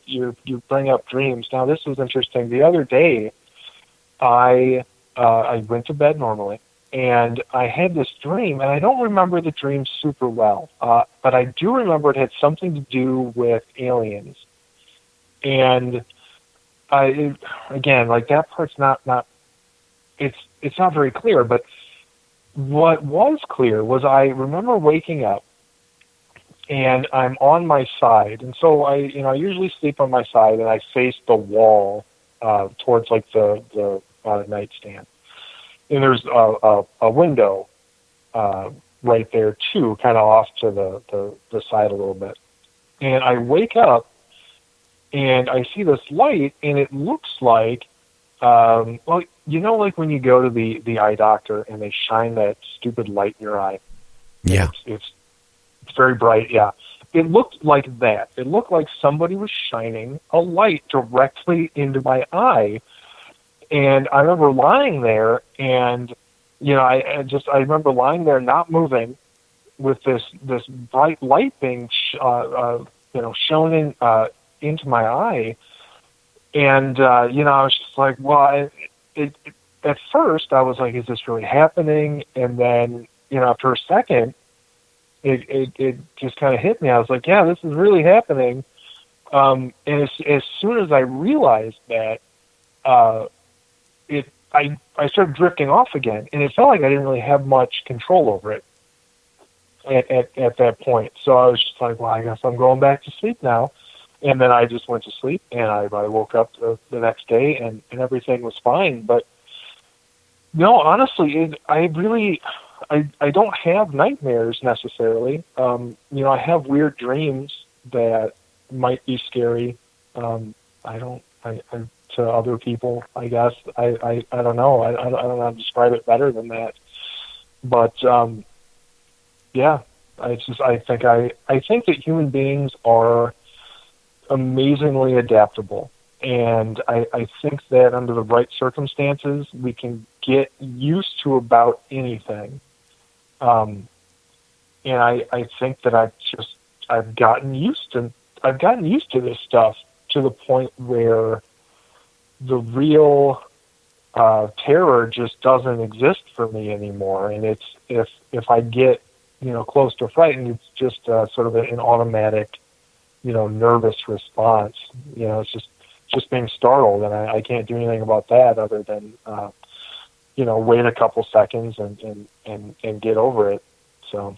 you bring up dreams. Now, this was interesting. The other day, I went to bed normally, and I had this dream, and I don't remember the dream super well, but I do remember it had something to do with aliens. And again, like that part's not it's not very clear. But what was clear was I remember waking up, and I'm on my side, and so I usually sleep on my side, and I face the wall towards like the nightstand, and there's a window right there too, kind of off to the side a little bit. And I wake up, and I see this light, and it looks like, well, like when you go to the eye doctor and they shine that stupid light in your eye. Yeah. It's very bright, yeah. It looked like that. It looked like somebody was shining a light directly into my eye. And I remember lying there, and, I remember lying there not moving with this bright light being, shown into my eye. And, I was just like, well, at first I was like, is this really happening? And then, after a second, it just kind of hit me. I was like, yeah, this is really happening. And as soon as I realized that, I started drifting off again, and it felt like I didn't really have much control over it at that point. So I was just like, well, I guess I'm going back to sleep now. And then I just went to sleep, and I woke up the next day, and everything was fine. But no, honestly, I don't have nightmares necessarily. I have weird dreams that might be scary. To other people, I guess. I don't know. I don't know how to describe it better than that. But yeah, I think that human beings are amazingly adaptable, and I think that under the right circumstances, we can get used to about anything. And I think that I've gotten used to this stuff to the point where the real terror just doesn't exist for me anymore. And it's if I get close to frightened, it's just sort of an automatic nervous response. It's just being startled, and I can't do anything about that other than wait a couple seconds and get over it. So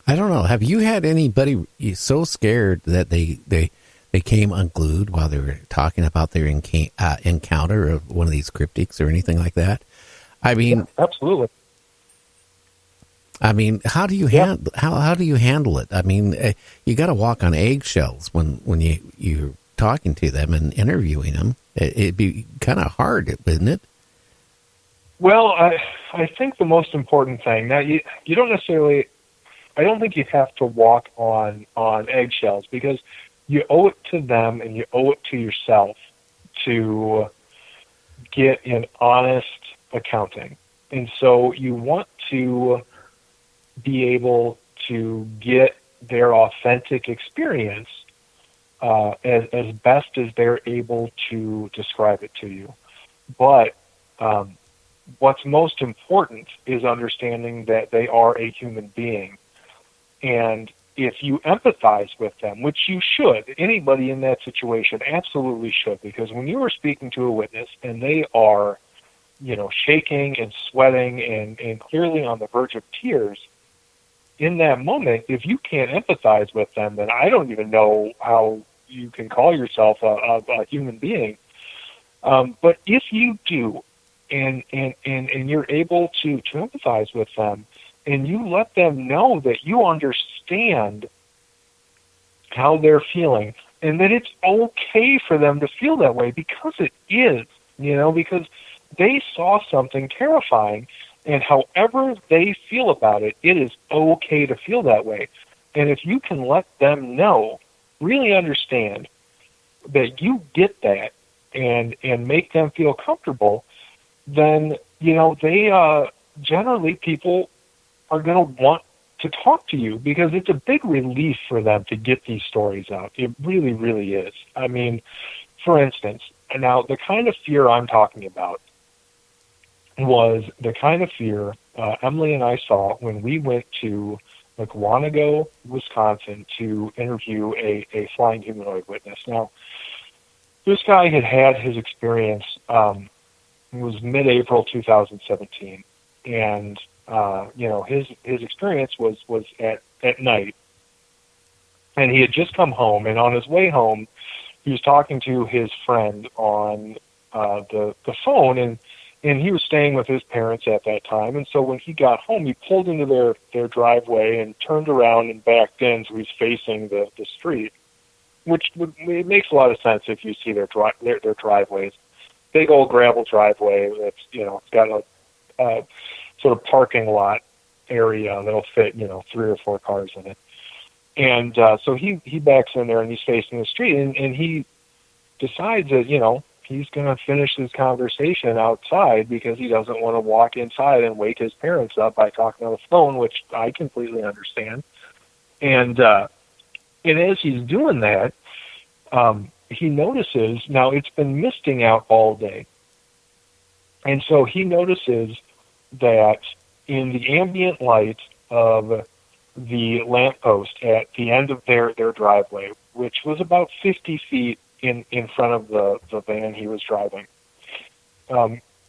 I don't know. Have you had anybody so scared that they came unglued while they were talking about their encounter of one of these cryptids or anything like that? I mean, yeah, absolutely. I mean, how do you how do you handle it? I mean, you got to walk on eggshells when you're talking to them and interviewing them. It'd be kind of hard, wouldn't it? Well, I think the most important thing now, you don't necessarily. I don't think you have to walk on eggshells, because you owe it to them and you owe it to yourself to get an honest accounting. And so you want to be able to get their authentic experience as best as they're able to describe it to you. But what's most important is understanding that they are a human being. And if you empathize with them, which you should, anybody in that situation absolutely should, because when you are speaking to a witness and they are, shaking and sweating and clearly on the verge of tears, in that moment, if you can't empathize with them, then I don't even know how you can call yourself a human being. But if you do, and you're able to empathize with them, and you let them know that you understand how they're feeling, and that it's okay for them to feel that way, because it is, because they saw something terrifying, and however they feel about it, it is okay to feel that way. And if you can let them know, really understand that you get that, and make them feel comfortable, then, they generally, people are going to want to talk to you, because it's a big relief for them to get these stories out. It really, really is. I mean, for instance, now the kind of fear I'm talking about was the kind of fear Emily and I saw when we went to Quantico, Wisconsin, to interview a flying humanoid witness. Now, this guy had his experience. It was mid-April 2017, and his experience was at night, and he had just come home. And on his way home, he was talking to his friend on the phone, and he was staying with his parents at that time. And so when he got home, he pulled into their driveway and turned around and backed in, so he's facing the street, which it makes a lot of sense if you see their driveways. Big old gravel driveway that's, it's got a sort of parking lot area that'll fit, 3 or 4 cars in it. And so he backs in there and he's facing the street, and he decides that, he's going to finish his conversation outside because he doesn't want to walk inside and wake his parents up by talking on the phone, which I completely understand. And as he's doing that, he notices, now it's been misting out all day. And so he notices that in the ambient light of the lamppost at the end of their driveway, which was about 50 feet in front of the van he was driving.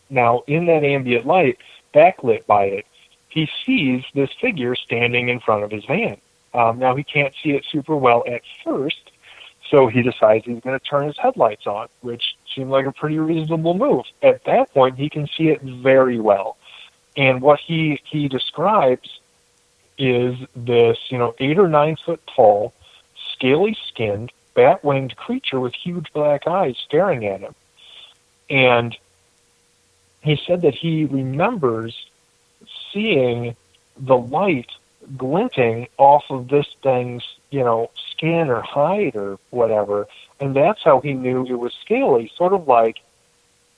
Now, in that ambient light, backlit by it, he sees this figure standing in front of his van. Now, he can't see it super well at first, so he decides he's going to turn his headlights on, which seemed like a pretty reasonable move. At that point, he can see it very well. And what he describes is this, 8 or 9 foot tall, scaly skinned, bat-winged creature with huge black eyes staring at him. And he said that he remembers seeing the light glinting off of this thing's, skin or hide or whatever, and that's how he knew it was scaly, sort of like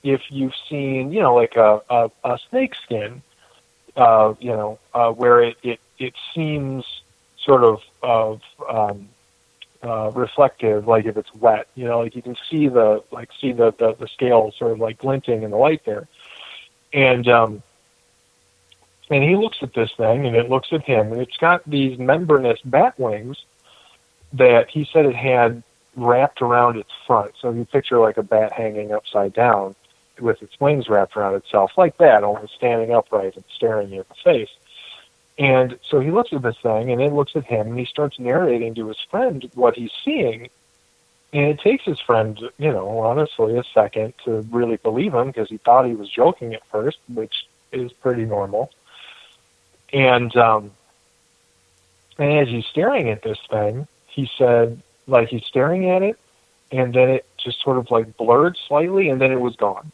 if you've seen, like a snake skin, where it seems sort of reflective, like if it's wet, like you can see the scales sort of like glinting in the light there. And he looks at this thing, and it looks at him, and it's got these membranous bat wings that he said it had wrapped around its front. So you picture like a bat hanging upside down with its wings wrapped around itself, like that, only standing upright and staring you in the face. And so he looks at this thing, and it looks at him, and he starts narrating to his friend what he's seeing. And it takes his friend, honestly, a second to really believe him, because he thought he was joking at first, which is pretty normal. And as he's staring at this thing, he said, like, he's staring at it, and then it just sort of like blurred slightly, and then it was gone.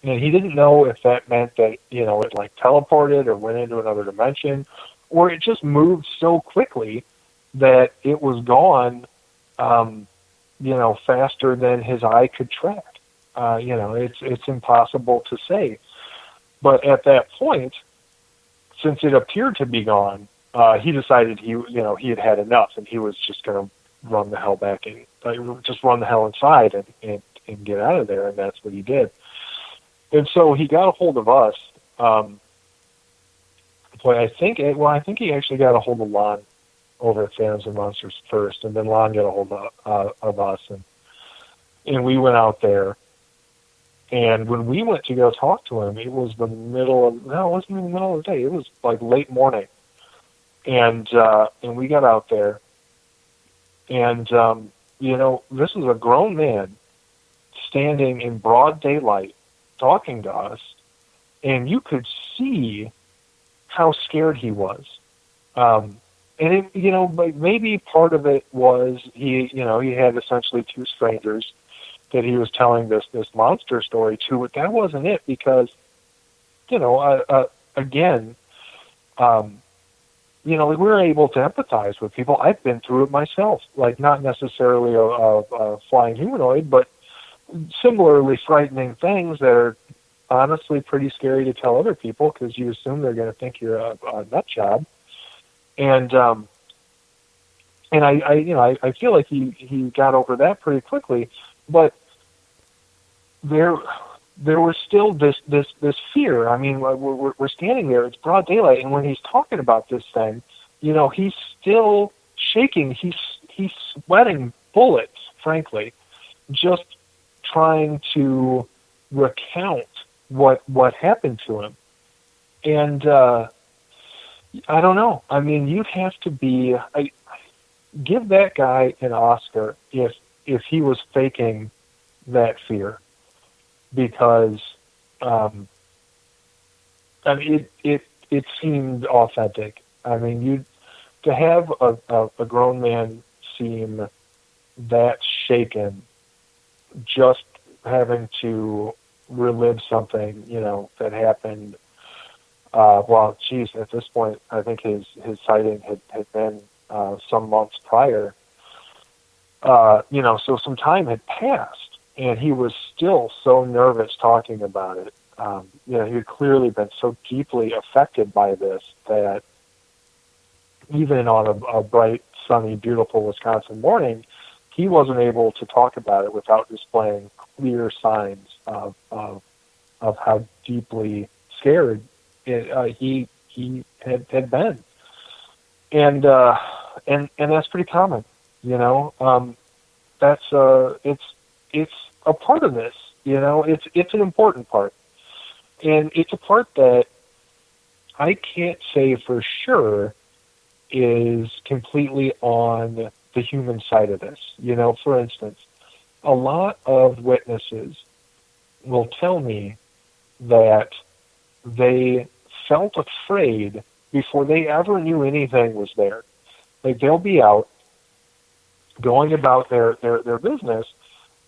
And he didn't know if that meant that, it like teleported or went into another dimension, or it just moved so quickly that it was gone, faster than his eye could track. It's impossible to say. But at that point, since it appeared to be gone, he decided he had had enough, and he was just going to run the hell back in, just run the hell inside and get out of there, and that's what he did. And so he got a hold of us. I think he actually got a hold of Lon over at Phantoms and Monsters first, and then Lon got a hold of us, and we went out there. And when we went to go talk to him, it was it wasn't even the middle of the day. It was like late morning. And we got out there, and, this was a grown man standing in broad daylight talking to us, and you could see how scared he was. And it, maybe part of it was he had essentially 2 strangers that he was telling this monster story to, but that wasn't it, because, again, we're able to empathize with people. I've been through it myself, like not necessarily a flying humanoid, but similarly frightening things that are honestly pretty scary to tell other people, because you assume they're going to think you're a nut job. And I feel like he got over that pretty quickly, but there was still this fear. I mean, we're standing there, it's broad daylight, and when he's talking about this thing, he's still shaking. He's sweating bullets, frankly, just trying to recount what happened to him. And I don't know. I mean, you'd have to be give that guy an Oscar if he was faking that fear, because I mean it seemed authentic. I mean, to have a grown man seem that shaken, just having to relive something that happened. Well, geez, at this point, I think his sighting had been some months prior. So some time had passed, and he was still so nervous talking about it. He had clearly been so deeply affected by this that even on a bright, sunny, beautiful Wisconsin morning, he wasn't able to talk about it without displaying clear signs of how deeply scared he had been, and that's pretty common. That's it's a part of this. It's an important part, and it's a part that I can't say for sure is completely on the human side of this. For instance, a lot of witnesses will tell me that they felt afraid before they ever knew anything was there. Like, they'll be out going about their business,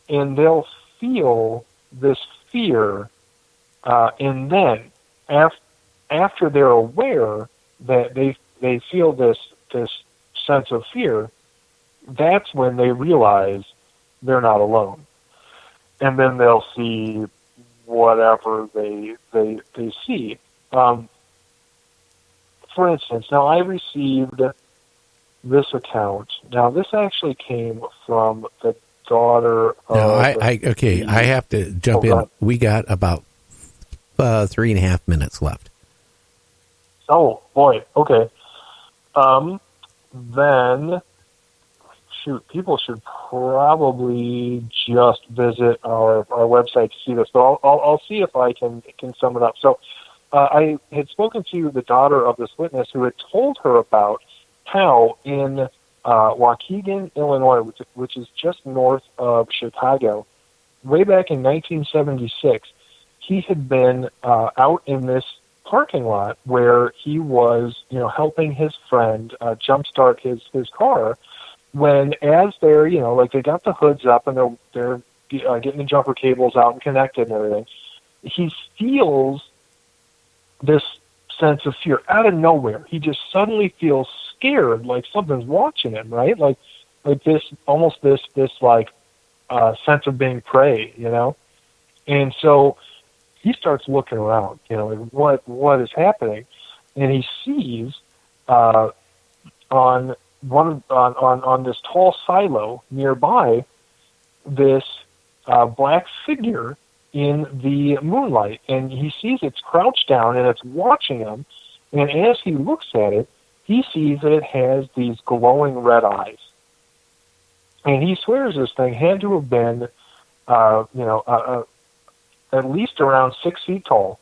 and they'll feel this fear, and then after they're aware that they feel this sense of fear, that's when they realize they're not alone. And then they'll see whatever they see. For instance, now I received this account. Now, this actually came from the daughter of... No, I have to jump in. God. We got about 3.5 minutes left. Oh, boy. Okay. Then, people should probably just visit our website to see this, but I'll see if I can sum it up. So, I had spoken to the daughter of this witness who had told her about how in Waukegan, Illinois, which is just north of Chicago, way back in 1976, he had been out in this parking lot where he was, helping his friend jumpstart his car, when as they're, they got the hoods up and they're getting the jumper cables out and connected and everything, he feels this sense of fear out of nowhere. He just suddenly feels scared, like something's watching him, right? Like this, almost this sense of being prey, And so he starts looking around, like what is happening, and he sees on this tall silo nearby this black figure in the moonlight, and he sees it's crouched down and it's watching him, and as he looks at it, he sees that it has these glowing red eyes, and he swears this thing had to have been at least around 6 feet tall,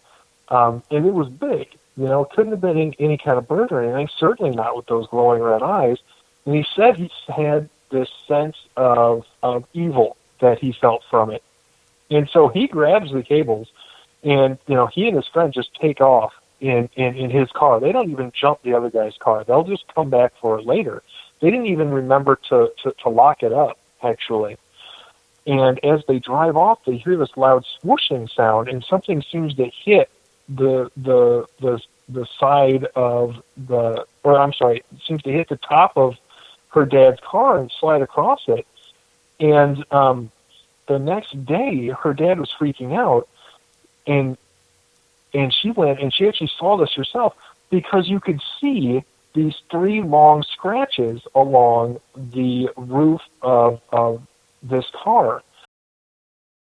and it was big. It couldn't have been any kind of bird or anything, certainly not with those glowing red eyes. And he said he had this sense of evil that he felt from it. And so he grabs the cables, and, he and his friend just take off in his car. They don't even jump the other guy's car. They'll just come back for it later. They didn't even remember to lock it up, actually. And as they drive off, they hear this loud swooshing sound, and something seems to hit the side of seems to hit the top of her dad's car and slide across it. And the next day, her dad was freaking out, and she went and she actually saw this herself, because you could see these 3 long scratches along the roof of this car.